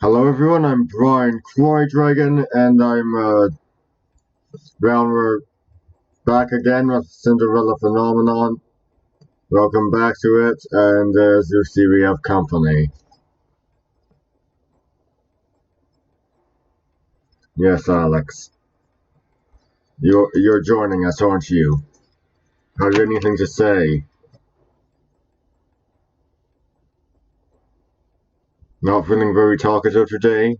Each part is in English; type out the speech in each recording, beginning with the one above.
Hello everyone, I'm Brian Dragon, and we're back again with Cinderella Phenomenon. Welcome back to it, and as you see we have company. Yes, Alex. You're joining us, aren't you? Have you anything to say? Not feeling very talkative today?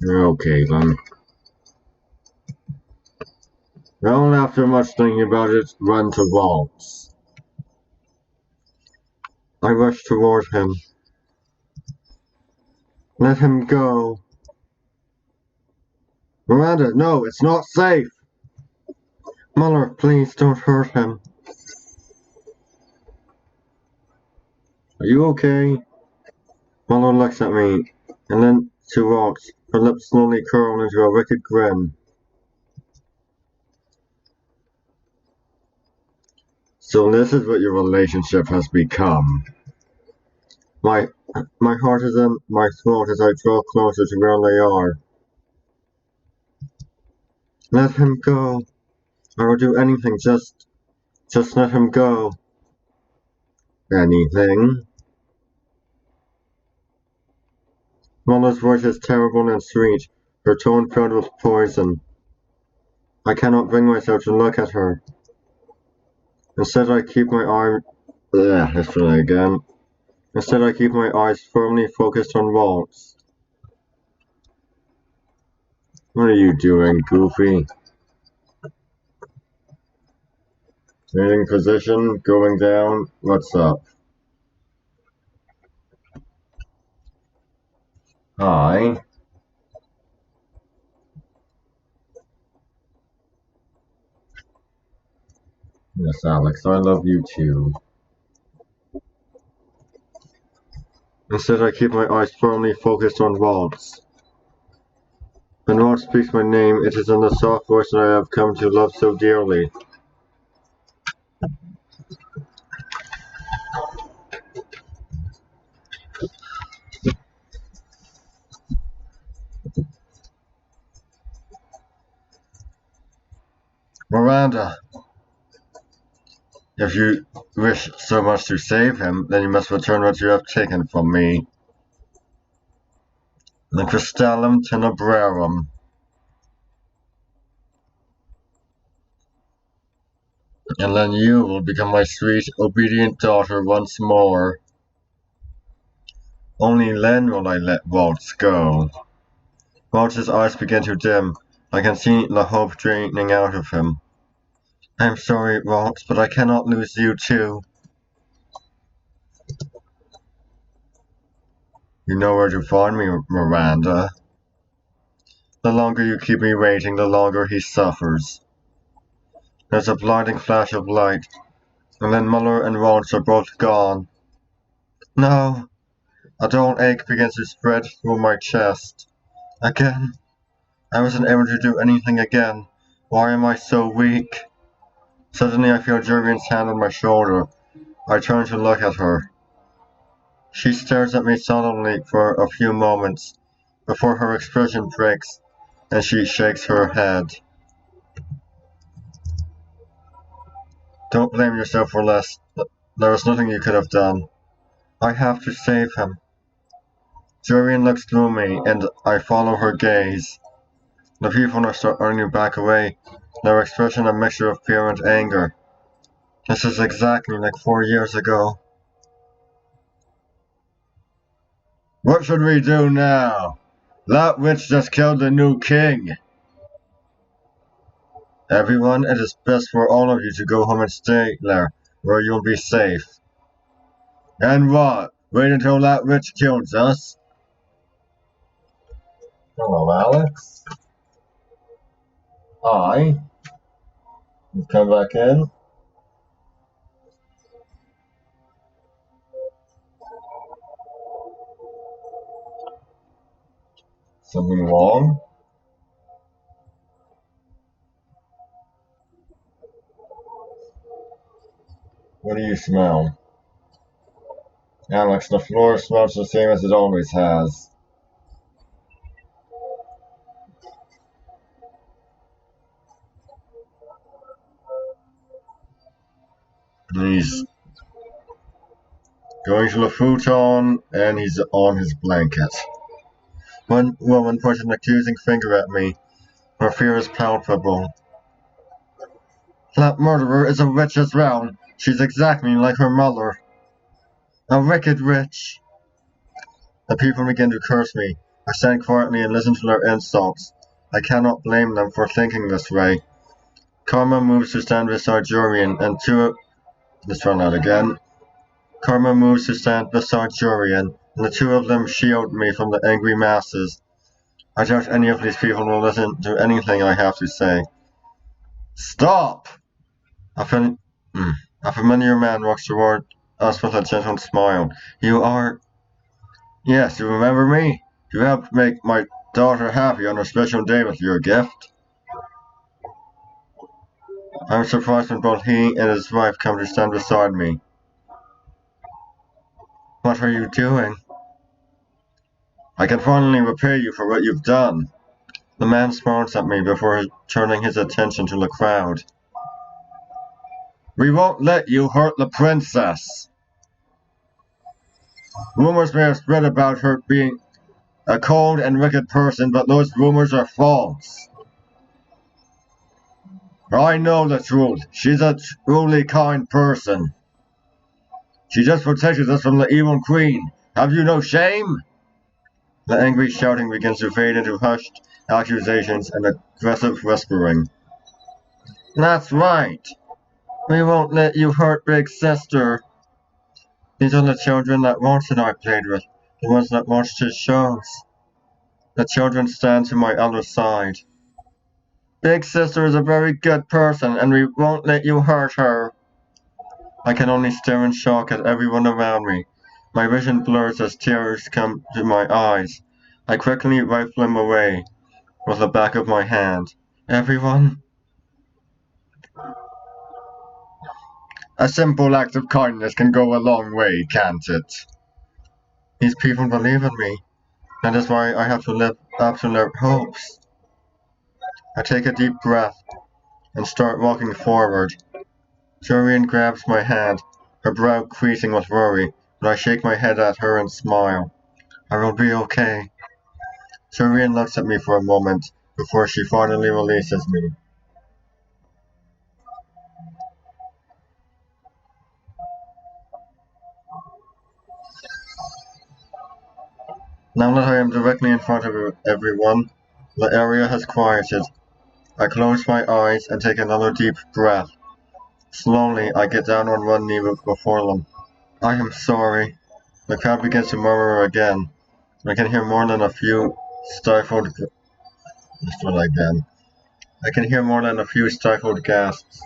Okay then. Well, after much thinking about it, run to waltz. I rush toward him. Let him go. Miranda, no, it's not safe! Muller, please don't hurt him. Are you okay? Muller looks at me, and then she walks, her lips slowly curl into a wicked grin. So this is what your relationship has become. My my heart is in my throat as I draw closer to where they are. Let him go. I will do anything, just let him go. Anything? Muller's voice is terrible and sweet, her tone filled with poison. I cannot bring myself to look at her. Instead I keep my eye let's try again. Instead I keep my eyes firmly focused on walls. What are you doing, Goofy? Changing position, going down, what's up? Hi. Yes, Alex, I love you too. Instead I keep my eyes firmly focused on walls. When Walt speaks my name, it is in the soft voice that I have come to love so dearly. Miranda, if you wish so much to save him, then you must return what you have taken from me. The crystallum tenebrarum. And then you will become my sweet, obedient daughter once more. Only then will I let Waltz go. Waltz's eyes begin to dim. I can see the hope draining out of him. I'm sorry, Waltz, but I cannot lose you too. You know where to find me, Miranda. The longer you keep me waiting, the longer he suffers. There's a blinding flash of light, and then Muller and Waltz are both gone. No! A dull ache begins to spread through my chest. Again. I wasn't able to do anything again. Why am I so weak? Suddenly I feel Julian's hand on my shoulder. I turn to look at her. She stares at me solemnly for a few moments, before her expression breaks, and she shakes her head. Don't blame yourself for less. There was nothing you could have done. I have to save him. Julian looks through me, and I follow her gaze. The people are starting to back away, their expression a mixture of fear and anger. This is exactly like 4 years ago. What should we do now? That witch just killed the new king. Everyone, it is best for all of you to go home and stay there, where you'll be safe. And what? Wait until that witch kills us? Hello, Alex. Hi. You've come back in? Something wrong? What do you smell? Alex, the floor smells the same as it always has. He's going to the futon and he's on his blanket. One woman points an accusing finger at me. Her fear is palpable. That murderer is a witch as well. She's exactly like her mother. A wicked witch. The people begin to curse me. I stand quietly and listen to their insults. I cannot blame them for thinking this way. Karma moves to stand beside Jurian and let's try that again. Karma moves to stand beside Jurian, and the two of them shield me from the angry masses. I doubt any of these people will listen to anything I have to say. Stop! A, fam- a familiar man walks toward us with a gentle smile. You are... Yes, you remember me? You helped make my daughter happy on her special day with your gift. I'm surprised when both he and his wife come to stand beside me. What are you doing? I can finally repay you for what you've done. The man smiles at me before turning his attention to the crowd. We won't let you hurt the princess. Rumors may have spread about her being a cold and wicked person, but those rumors are false. I know the truth. She's a truly kind person. She just protected us from the evil queen. Have you no shame? The angry shouting begins to fade into hushed accusations and aggressive whispering. That's right. We won't let you hurt Big Sister. These are the children that Walter and I played with, the ones that watched his shows. The children stand to my other side. Big Sister is a very good person, and we won't let you hurt her. I can only stare in shock at everyone around me. My vision blurs as tears come to my eyes. I quickly wipe them away with the back of my hand. Everyone? A simple act of kindness can go a long way, can't it? These people believe in me. That is why I have to live up to their hopes. I take a deep breath and start walking forward. Jorian grabs my hand, her brow creasing with worry, but I shake my head at her and smile. I will be okay. Jorian looks at me for a moment before she finally releases me. Now that I am directly in front of everyone, the area has quieted. I close my eyes and take another deep breath. Slowly, I get down on one knee before them. I am sorry. The crowd begins to murmur again. I can hear more than a few stifled. Let's try that again. I can hear more than a few stifled gasps.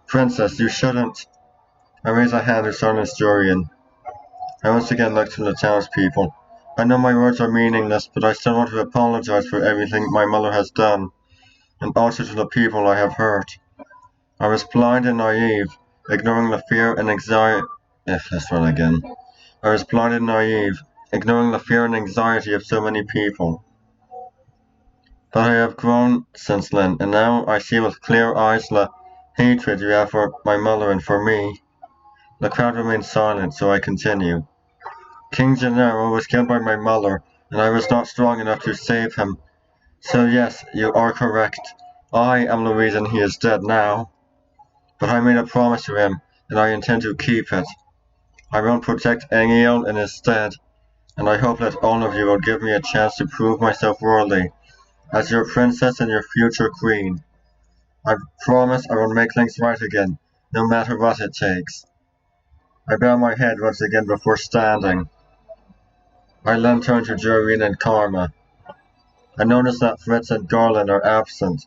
Princess, you shouldn't. I raise a hand to silence Jorian. I once again look to the townspeople. I know my words are meaningless, but I still want to apologize for everything my mother has done, and also to the people I have hurt. I was blind and naive, ignoring the fear and anxiety. Let's try that again. I was blind and naive, ignoring the fear and anxiety of so many people. But I have grown since then, and now I see with clear eyes the hatred you have for my mother and for me. The crowd remains silent, so I continue. King Gennaro was killed by my mother, and I was not strong enough to save him. So yes, you are correct. I am the reason he is dead now. But I made a promise to him, and I intend to keep it. I will protect Angiel in his stead, and I hope that all of you will give me a chance to prove myself worthy as your princess and your future queen. I promise I will make things right again, no matter what it takes. I bow my head once again before standing. I then turn to Joreen and Karma. I notice that Fritz and Garland are absent,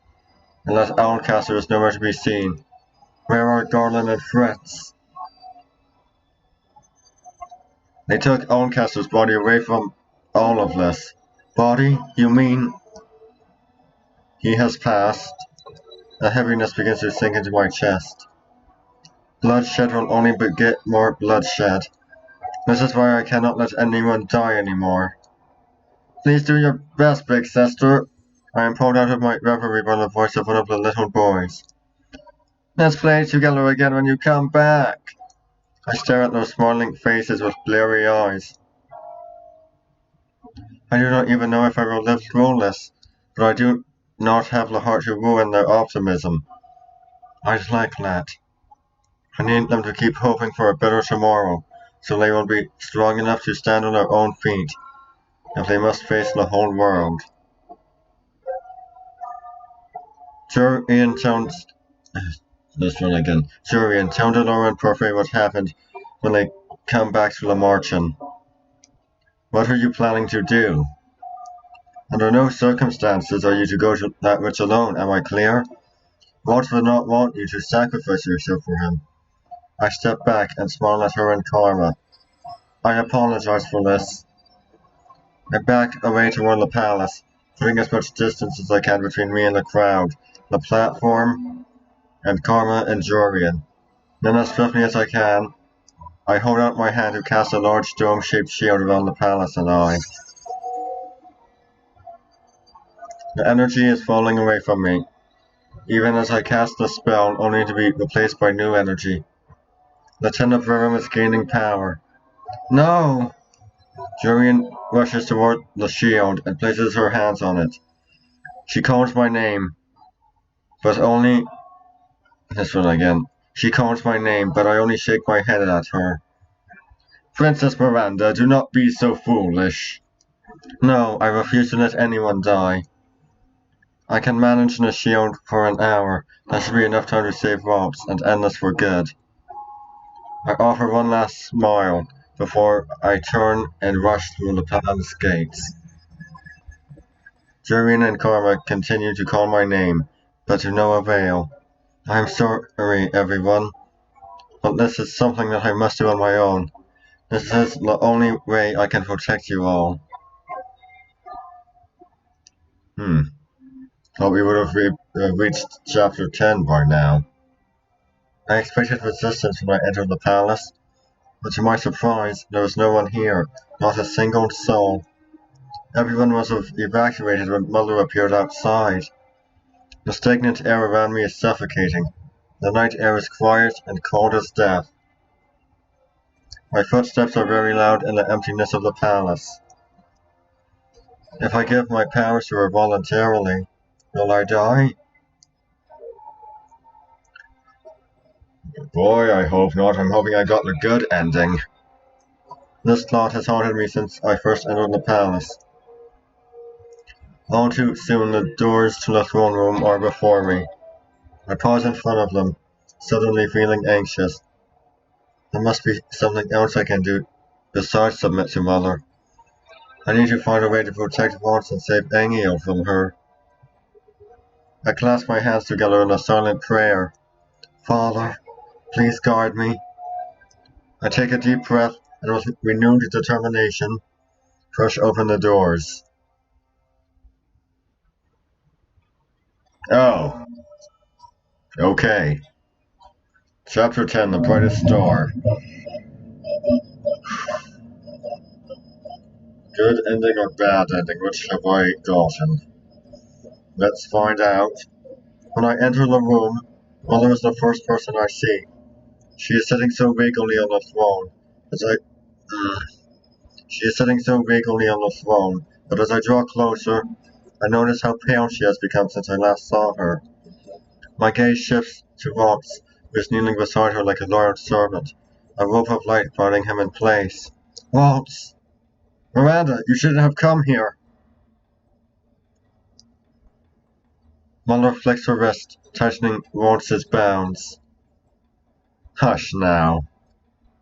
and that Owlcaster is nowhere to be seen. Where are Garland and Fritz? They took Owlcaster's body away from all of this. Body? You mean he has passed? A heaviness begins to sink into my chest. Bloodshed will only beget more bloodshed. This is why I cannot let anyone die anymore. Please do your best, big sister. I am pulled out of my reverie by the voice of one of the little boys. Let's play together again when you come back. I stare at those smiling faces with bleary eyes. I do not even know if I will live through this, but I do not have the heart to ruin their optimism. I'd like that. I need them to keep hoping for a better tomorrow, so they will be strong enough to stand on their own feet if they must face the whole world. Jurian tells this one again. Jurian, tell Delora and Parfait what happened when they come back to the marching. What are you planning to do? Under no circumstances are you to go to that witch alone, am I clear? Waltz would not want you to sacrifice yourself for him. I step back and smile at her and Karma. I apologize for this. I back away toward the palace, putting as much distance as I can between me and the crowd, the platform, and Karma and Jurian. Then as swiftly as I can, I hold out my hand to cast a large dome-shaped shield around the palace and I. The energy is falling away from me, even as I cast the spell only to be replaced by new energy. The Ten of Verum is gaining power. No! Jurian rushes toward the shield and places her hands on it. She calls my name, but only... This one again. She calls my name, but I only shake my head at her. Princess Miranda, do not be so foolish. No, I refuse to let anyone die. I can manage in a shield for an hour. That should be enough time to save Waltz and end this for good. I offer one last smile before I turn and rush through the palace gates. Jurian and Karma continue to call my name, but to no avail. I am sorry, everyone, but this is something that I must do on my own. This is the only way I can protect you all. Thought we would have reached chapter 10 by now. I expected resistance when I entered the palace, but to my surprise, there was no one here, not a single soul. Everyone must have evacuated when Mother appeared outside. The stagnant air around me is suffocating. The night air is quiet and cold as death. My footsteps are very loud in the emptiness of the palace. If I give my powers to her voluntarily, will I die? Boy, I hope not. I'm hoping I got the good ending. This thought has haunted me since I first entered the palace. All too soon the doors to the throne room are before me. I pause in front of them, suddenly feeling anxious. There must be something else I can do besides submit to Mother. I need to find a way to protect Waltz and save Angel from her. I clasp my hands together in a silent prayer. Father, please guard me. I take a deep breath and with renewed determination, push open the doors. Oh, okay. Chapter 10, The Brightest Star. Good ending or bad ending, which have I gotten? Let's find out. When I enter the room, Mother is the first person I see. She is sitting so vacantly on the throne. She is sitting so vacantly on the throne, but as I draw closer, I notice how pale she has become since I last saw her. My gaze shifts to Waltz, who is kneeling beside her like a loyal servant, a rope of light binding him in place. Waltz! Miranda, you shouldn't have come here! Muller flicks her wrist, tightening Waltz's bounds. Hush now.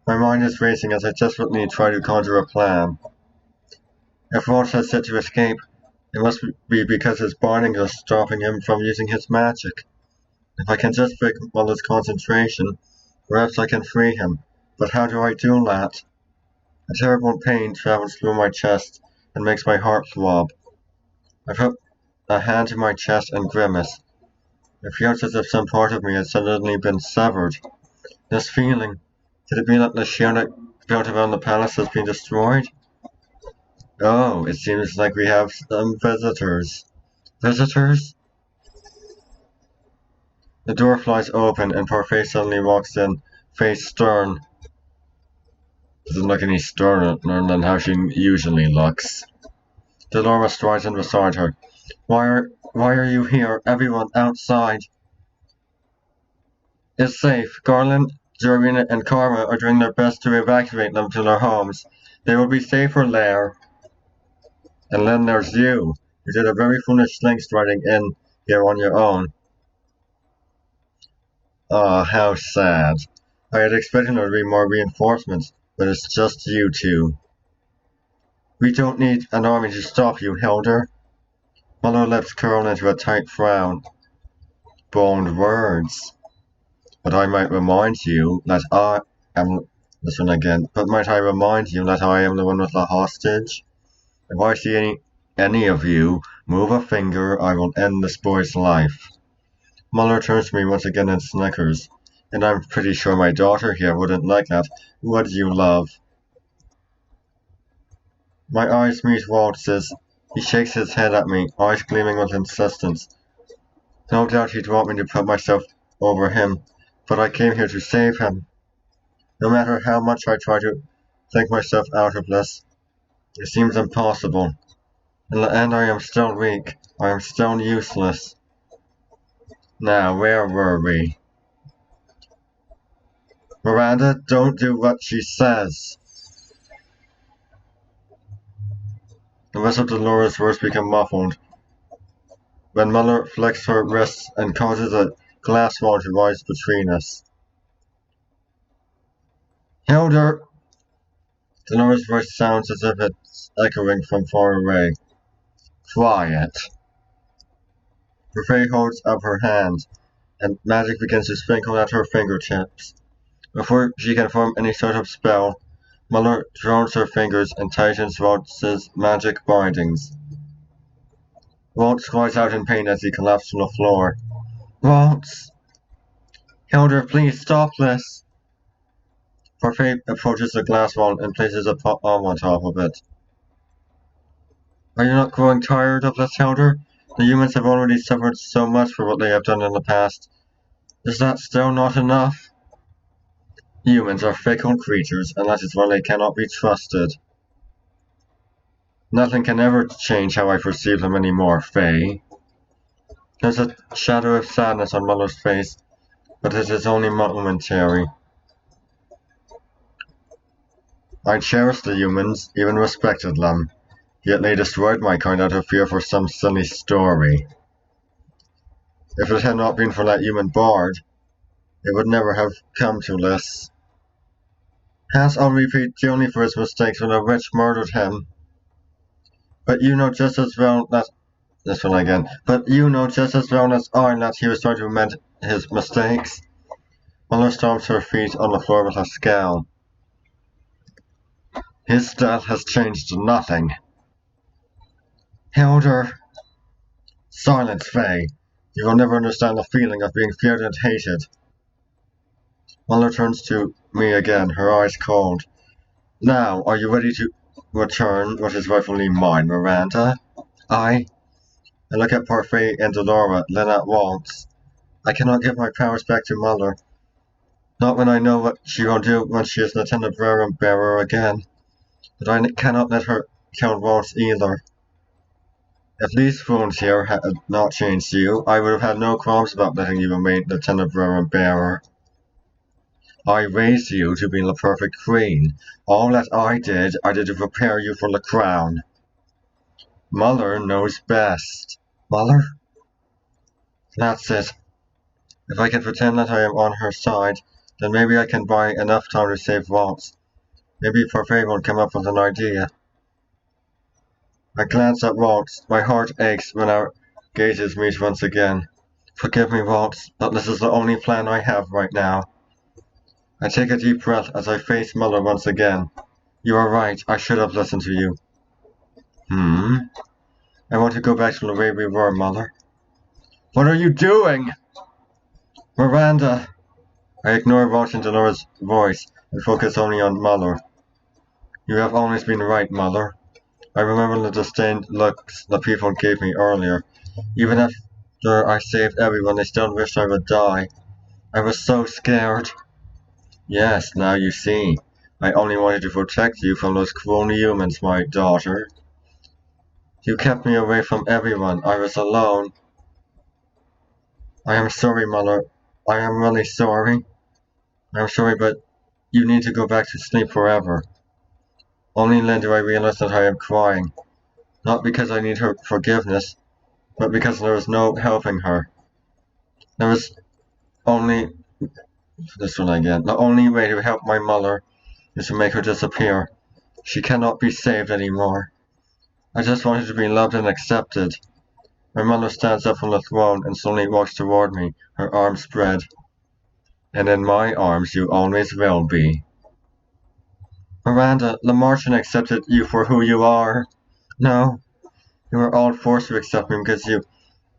My mind is racing as I desperately try to conjure a plan. If Waltz has set to escape, it must be because his binding is stopping him from using his magic. If I can just break Muller's concentration, perhaps I can free him. But how do I do that? A terrible pain travels through my chest and makes my heart throb. I put a hand to my chest and grimace. It feels as if some part of me has suddenly been severed. This feeling. Could it be that the shield that built around the palace has been destroyed? Oh, it seems like we have some visitors. Visitors? The door flies open and Parfait suddenly walks in, face stern. Doesn't look any sterner than how she usually looks. Delora strides in beside her. Why are you here? Everyone outside. It's safe. Garland, Jorina, and Karma are doing their best to evacuate them to their homes. They will be safer there. And then there's you. You did a very foolish thing striding in here on your own. Ah, how sad. I had expected there to be more reinforcements, but it's just you two. We don't need an army to stop you, Hilder. Muller lips curl into a tight frown. Bold words. But I might remind you that I am... This one again. But might I remind you that I am the one with the hostage? If I see any of you move a finger, I will end this boy's life. Muller turns to me once again and snickers. And I'm pretty sure my daughter here wouldn't like that, would you, love? My eyes meet Waltz's. He shakes his head at me, eyes gleaming with insistence. No doubt he'd want me to put myself over him, but I came here to save him. No matter how much I try to think myself out of this, it seems impossible. In the end, I am still weak. I am still useless. Now, where were we? Miranda, don't do what she says. The rest of Dolores' words become muffled. When Muller flicks her wrists and causes a glass wall to rise between us. Hilder! Dolores' voice sounds as if it's echoing from far away. Quiet. Buffet holds up her hand, and magic begins to sprinkle at her fingertips. Before she can form any sort of spell, Muller drones her fingers and tightens Waltz's magic bindings. Waltz cries out in pain as he collapses on the floor. Waltz! Hilder, please stop this! Parfait approaches the glass wall and places a palm on top of it. Are you not growing tired of this, Hilder? The humans have already suffered so much for what they have done in the past. Is that still not enough? Humans are fickle creatures, and that is why they cannot be trusted. Nothing can ever change how I perceive them anymore, Faye. There's a shadow of sadness on Muller's face, but it is only momentary. I cherished the humans, even respected them, yet they destroyed my kind out of fear for some silly story. If it had not been for that human bard, it would never have come to this. Hans I'll repeat only for his mistakes when the witch murdered him. But you know just as well that... This one again. But you know just as well as I that he was trying to amend his mistakes. Muller stomps her feet on the floor with a scowl. His death has changed nothing. Hilder. Silence, Faye. You will never understand the feeling of being feared and hated. Muller turns to me again, her eyes cold. Now, are you ready to return what is rightfully mine, Miranda? I look at Parfait and Delora, then at Waltz. I cannot give my powers back to Muller. Not when I know what she will do when she is the Tenebrerum bearer again. But I cannot let her kill Waltz either. If these wounds here had not changed you, I would have had no qualms about letting you remain the Tenebrerum bearer. I raised you to be the perfect queen. All that I did to prepare you for the crown. Muller knows best. Muller? That's it. If I can pretend that I am on her side, then maybe I can buy enough time to save Waltz. Maybe Parfait will come up with an idea. I glance at Waltz. My heart aches when our gazes meet once again. Forgive me, Waltz, but this is the only plan I have right now. I take a deep breath as I face Muller once again. You are right, I should have listened to you. I want to go back to the way we were, Muller. What are you doing? Miranda! I ignore Dolores' voice and focus only on Muller. You have always been right, Muller. I remember the disdained looks the people gave me earlier. Even after I saved everyone, they still wished I would die. I was so scared. Yes, now you see. I only wanted to protect you from those cruel humans, my daughter. You kept me away from everyone. I was alone. I am sorry, Muller. I am really sorry. I'm sorry, but you need to go back to sleep forever. Only then do I realize that I am crying. Not because I need her forgiveness, but because there is no helping her. There is only this one again. The only way to help my mother is to make her disappear. She cannot be saved anymore. I just wanted to be loved and accepted. My mother stands up from the throne and slowly walks toward me, her arms spread. And in my arms you always will be. Miranda, the Martian accepted you for who you are. No, you were all forced to accept me because you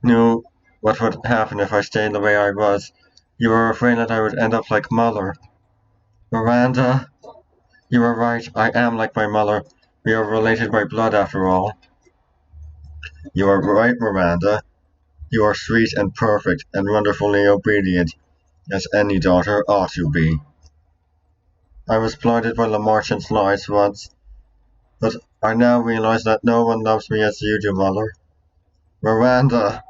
knew what would happen if I stayed the way I was. You were afraid that I would end up like Mother. Miranda, you were right. I am like my mother. We are related by blood after all. You are right, Miranda. You are sweet and perfect and wonderfully obedient, as any daughter ought to be. I was blinded by Lamarchan's lies once, but I now realize that no one loves me as you do, Mother. Miranda!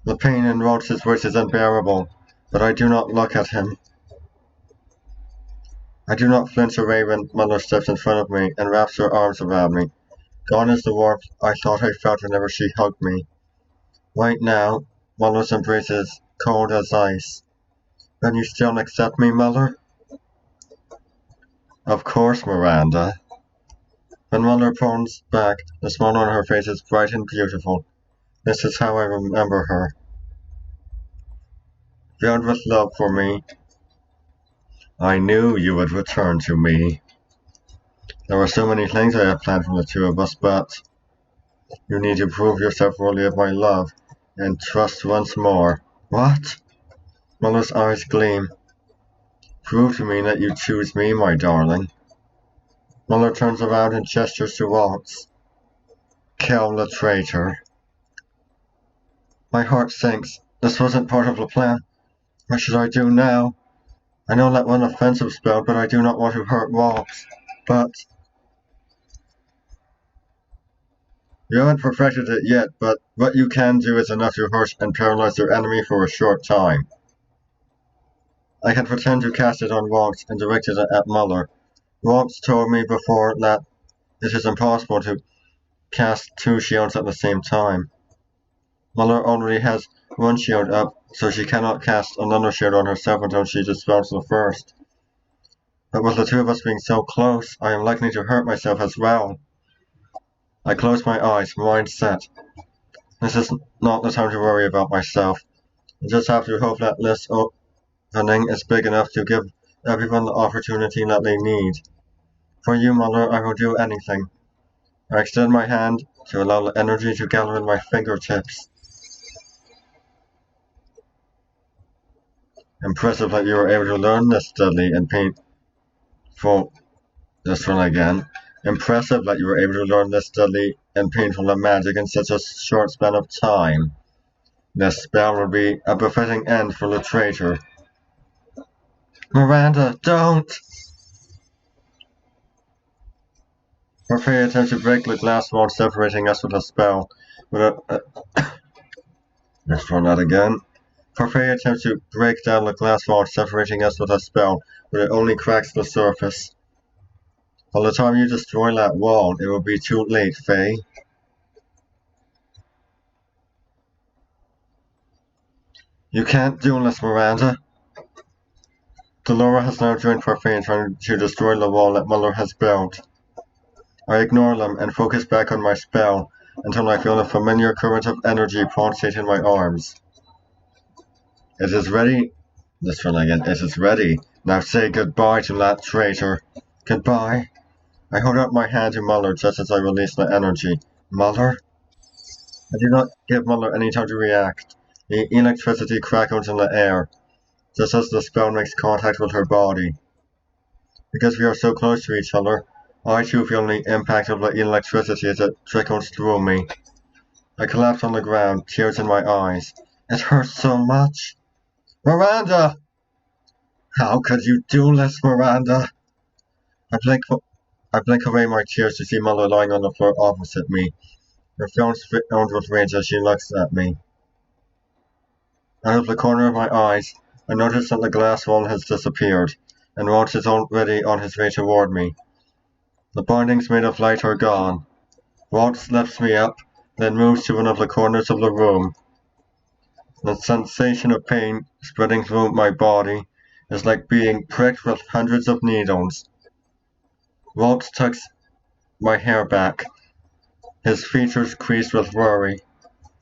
The pain in Roach's voice is unbearable, but I do not look at him. I do not flinch away when Mother steps in front of me and wraps her arms around me. Gone is the warmth I thought I felt whenever she hugged me. Right now, Mother's embrace is cold as ice. Then you still accept me, Mother? Of course, Miranda. When Mother pulls back, the smile on her face is bright and beautiful. This is how I remember her. Filled with love for me. I knew you would return to me. There were so many things I had planned for the two of us, but you need to prove yourself worthy of my love and trust once more. What? Mother's eyes gleam. Prove to me that you choose me, my darling. Mother turns around and gestures to Waltz. Kill the traitor. My heart sinks. This wasn't part of the plan. What should I do now? I know that one offensive spell, but I do not want to hurt Waltz. But you haven't perfected it yet, but what you can do is enough to hurt and paralyze your enemy for a short time. I can pretend to cast it on Waltz and direct it at Muller. Waltz told me before that it is impossible to cast two shields at the same time. Muller already has one shield up, so she cannot cast another shield on herself until she dispels the first. But with the two of us being so close, I am likely to hurt myself as well. I close my eyes, mind set. This is not the time to worry about myself. I just have to hope that this opening is big enough to give everyone the opportunity that they need. For you, Muller, I will do anything. I extend my hand to allow the energy to gather in my fingertips. Impressive that you were able to learn this deadly and painful. This one again. Impressive that you were able to learn this deadly and painful magic in such a short span of time. This spell will be a befitting end for the traitor. Miranda, don't! Orphea attempts to break the glass wall separating us with a spell. Let's try that again. Orphea attempts to break down the glass wall separating us with a spell, but it only cracks the surface. By the time you destroy that wall, it will be too late, Faye. You can't do this, Miranda. Delora has now joined Parfait in trying to destroy the wall that Muller has built. I ignore them and focus back on my spell until I feel a familiar current of energy pulsate in my arms. It is ready. This one again. It is ready. Now say goodbye to that traitor. Goodbye. I hold out my hand to Muller just as I release the energy. Muller? I do not give Muller any time to react. The electricity crackles in the air. just as the spell makes contact with her body. Because we are so close to each other, I too feel the impact of the electricity as it trickles through me. I collapse on the ground, tears in my eyes. It hurts so much. Miranda! How could you do this, Miranda? I blink, I blink away my tears to see Mother lying on the floor opposite me. Her face filled with rage as she looks at me. Out of the corner of my eyes, I notice that the glass wall has disappeared, and Walt is already on his way toward me. The bindings made of light are gone. Walt lifts me up, then moves to one of the corners of the room. The sensation of pain spreading through my body is like being pricked with hundreds of needles. Walt tucks my hair back, his features creased with worry.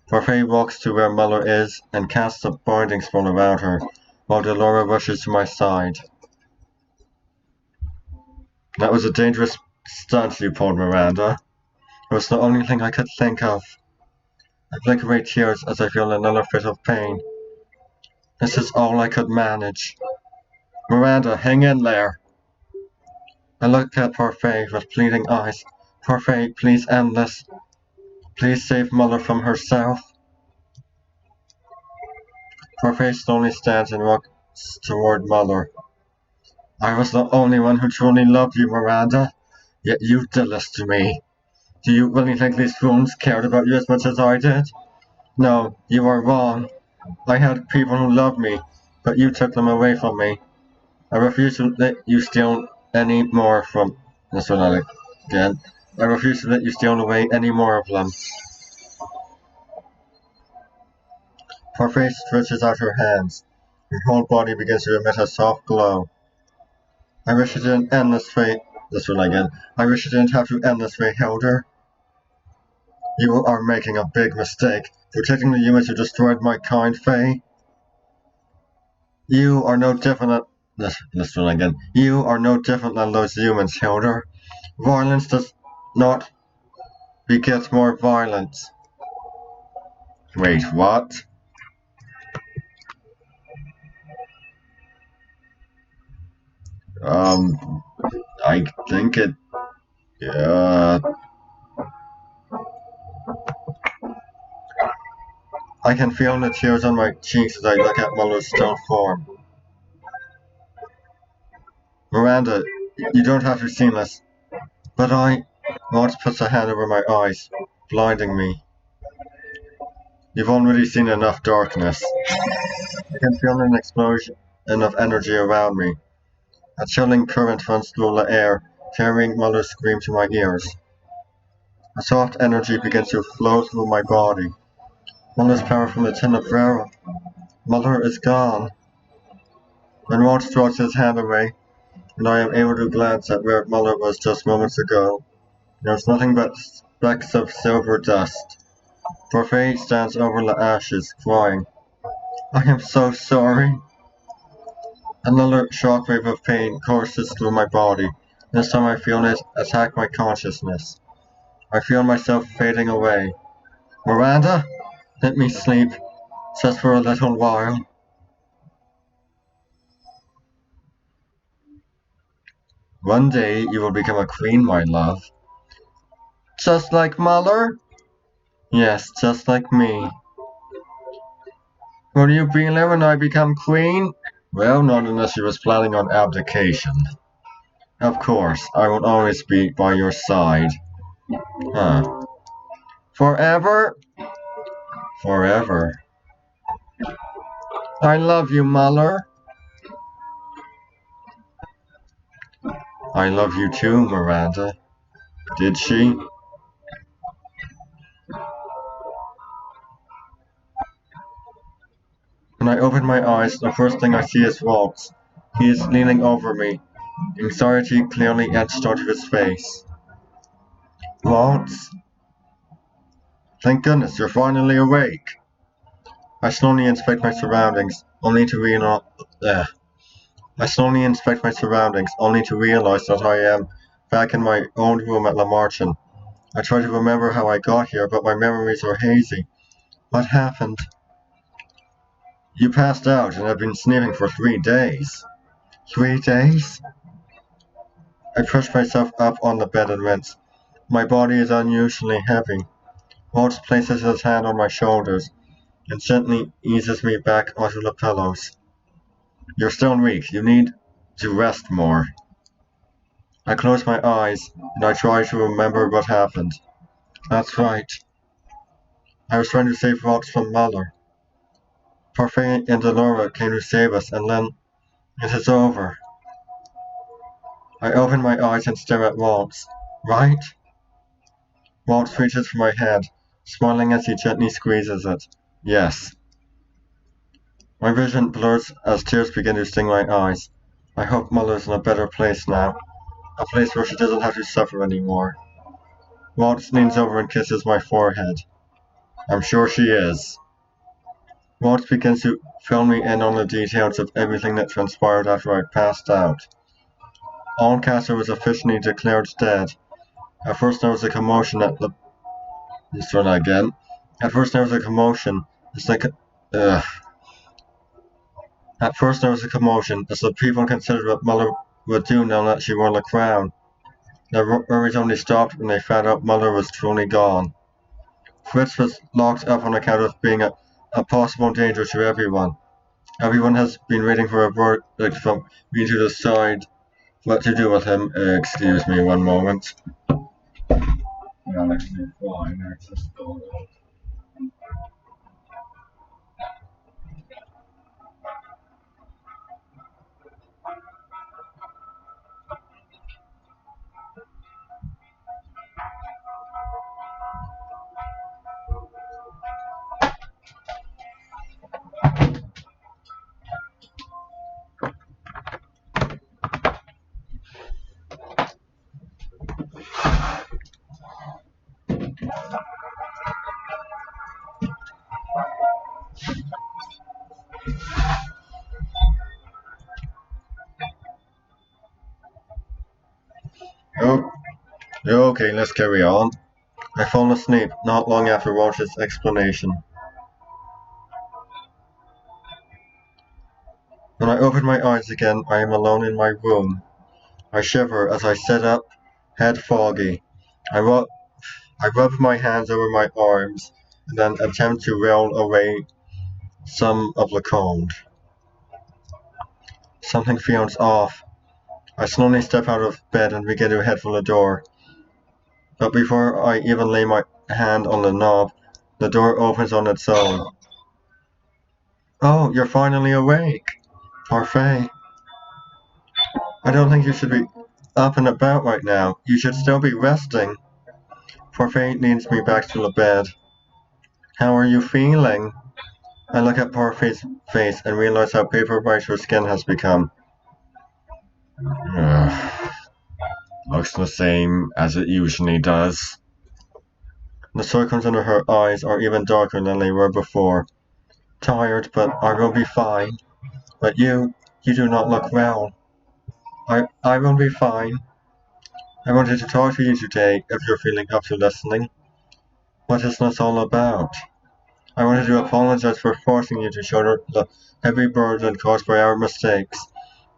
Parfait walks to where Muller is and casts a binding spell around her, while Delora rushes to my side. That was a dangerous stunt you pulled, Miranda. It was the only thing I could think of. I blink away tears as I feel another fit of pain. This is all I could manage. Miranda, hang in there. I look at Parfait with pleading eyes. Parfait, please end this. Please save Muller from herself. Parfait slowly stands and walks toward Muller. I was the only one who truly loved you, Miranda. Yet you did this to me. Do you really think these fools cared about you as much as I did? No, you are wrong. I had people who loved me, but you took them away from me. I refuse to let you steal any more from... This one again. I refuse to let you steal away any more of them. Parfait stretches out her hands. Her whole body begins to emit a soft glow. I wish it didn't end this way. This one again. I wish it didn't have to end this way, Hilder. You are making a big mistake, protecting the humans who destroyed my kind, Faye. You are no different than... This one again. You are no different than those humans, Hilder. Violence does not beget more violence. Wait, what? I think it... Yeah... I can feel the tears on my cheeks as I look at Muller's still form. Miranda, you don't have to see this. But Walt puts a hand over my eyes, blinding me. You've already seen enough darkness. I can feel an explosion of energy around me. A chilling current runs through the air, carrying Muller's scream to my ears. A soft energy begins to flow through my body. Muller's power from the tin of Vera. Muller is gone. When Walt draws his hand away, and I am able to glance at where Muller was just moments ago, there's nothing but specks of silver dust. Parfait stands over the ashes, crying. I am so sorry. Another shockwave of pain courses through my body. This time I feel it attack my consciousness. I feel myself fading away. Miranda, let me sleep, just for a little while. One day you will become a queen, my love. Just like Muller? Yes, just like me. Will you be there when I become queen? Well, not unless she was planning on abdication. Of course, I will always be by your side. Huh. Forever? Forever. I love you, Muller. I love you too, Miranda. Did she? When I open my eyes, the first thing I see is Walt. He is leaning over me, anxiety clearly etched onto his face. Walt? Thank goodness you're finally awake. I slowly inspect my surroundings, only to realize that I am back in my own room at Lamarchin. I try to remember how I got here, but my memories are hazy. What happened? You passed out and have been sleeping for 3 days. 3 days? I pushed myself up on the bed and went. My body is unusually heavy. Walt places his hand on my shoulders and gently eases me back onto the pillows. You're still weak. You need to rest more. I close my eyes and I try to remember what happened. That's right. I was trying to save Walt from Muller. Parfait and Delora came to save us, and then it is over. I open my eyes and stare at Walt. Right? Walt reaches for my head, smiling as he gently squeezes it. Yes. My vision blurs as tears begin to sting my eyes. I hope Muller's in a better place now. A place where she doesn't have to suffer anymore. Walt leans over and kisses my forehead. I'm sure she is. Walt begins to fill me in on the details of everything that transpired after I passed out. Oncastle was officially declared dead. At first there was a commotion at the... Let's try that again. At first there was a commotion. It's like... Ugh. At first there was a commotion, as the people considered what Muller would do now that she wore the crown. Their worries only stopped when they found out Muller was truly gone. Fritz was locked up on account of being a possible danger to everyone. Everyone has been waiting for a verdict from me to decide what to do with him. Excuse me one moment. Oh, okay, let's carry on. I fall asleep not long after Walsh's explanation. When I open my eyes again, I am alone in my room. I shiver as I sit up, head foggy. I rub my hands over my arms and then attempt to roll away some of the cold. Something feels off. I slowly step out of bed and begin to head for the door. But before I even lay my hand on the knob, the door opens on its own. Oh, you're finally awake. Parfait. I don't think you should be up and about right now. You should still be resting. Parfait leads me back to the bed. How are you feeling? I look at Parfait's face and realize how paper white her skin has become. Ugh. Looks the same as it usually does. The circles under her eyes are even darker than they were before. Tired, but I will be fine. But you do not look well. I will be fine. I wanted to talk to you today, if you're feeling up to listening. What is this all about? I wanted to apologize for forcing you to shoulder the heavy burden caused by our mistakes,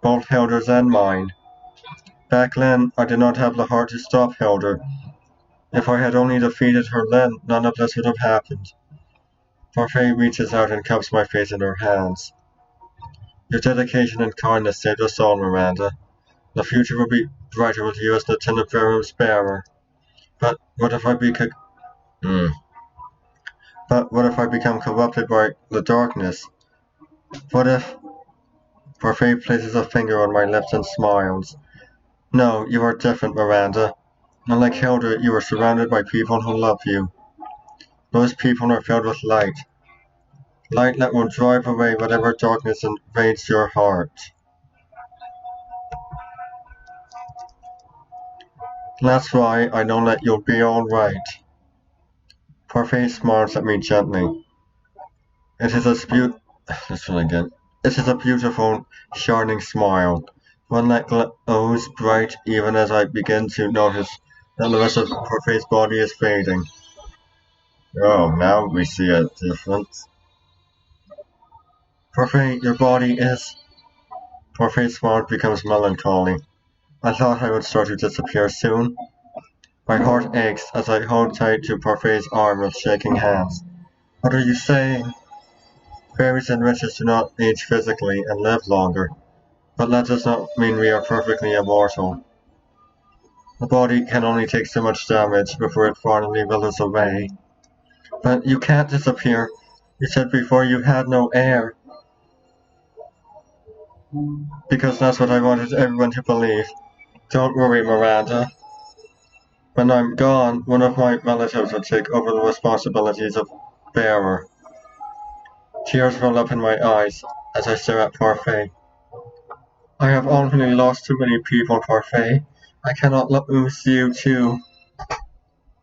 both Hilda's and mine. Back then, I did not have the heart to stop Hilda. If I had only defeated her then, none of this would have happened. Parfait reaches out and cups my face in her hands. Your dedication and kindness saved us all, Miranda. The future will be brighter with you as the Tenebrum's bearer. But what if I become... But what if I become corrupted by the darkness? What if... Parfait places a finger on my lips and smiles. No, you are different, Miranda. Unlike Hilda, you are surrounded by people who love you. Those people are filled with light. Light that will drive away whatever darkness invades your heart. That's why I know that you'll be alright. Parfait smiles at me gently. It is a beautiful, shining smile, one that glows bright even as I begin to notice that the rest of Parfait's body is fading. Oh, now we see a difference. Parfait, your body is... Parfait's smile becomes melancholy. I thought I would start to disappear soon. My heart aches as I hold tight to Parfait's arm with shaking hands. What are you saying? Fairies and witches do not age physically and live longer, but that does not mean we are perfectly immortal. The body can only take so much damage before it finally withers away. But you can't disappear. You said before you had no air. Because that's what I wanted everyone to believe. Don't worry, Miranda. When I'm gone, one of my relatives will take over the responsibilities of bearer. Tears roll up in my eyes as I stare at Parfait. I have already lost too many people, Parfait. I cannot lose you too.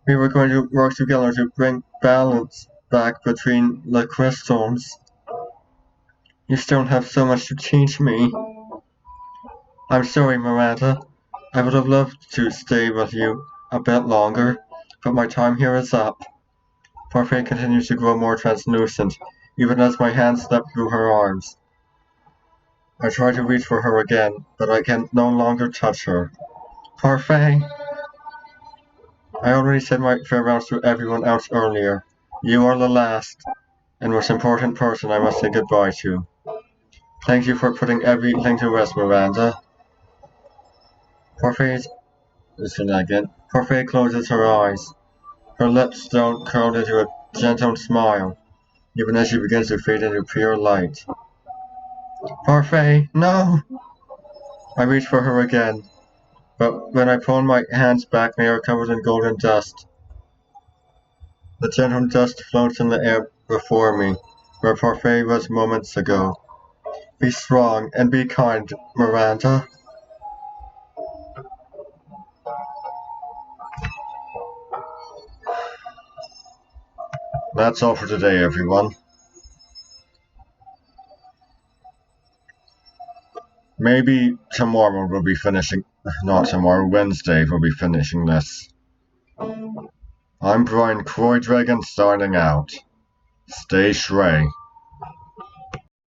We were going to work together to bring balance back between the crystals. You still have so much to teach me. I'm sorry, Miranda. I would have loved to stay with you a bit longer, but my time here is up. Parfait continues to grow more translucent, even as my hands slip through her arms. I try to reach for her again, but I can no longer touch her. Parfait! I already said my farewells to everyone else earlier. You are the last and most important person I must say goodbye to. Thank you for putting everything to rest, Miranda. Parfait Parfait closes her eyes. Her lips don't curl into a gentle smile, even as she begins to fade into pure light. Parfait, no! I reach for her again, but when I pull my hands back, they are covered in golden dust. The gentle dust floats in the air before me, where Parfait was moments ago. Be strong and be kind, Miranda. That's all for today, everyone. Maybe tomorrow we'll be finishing, not tomorrow, Wednesday we'll be finishing this. I'm Brian Croydragon signing out. Stay Shrey.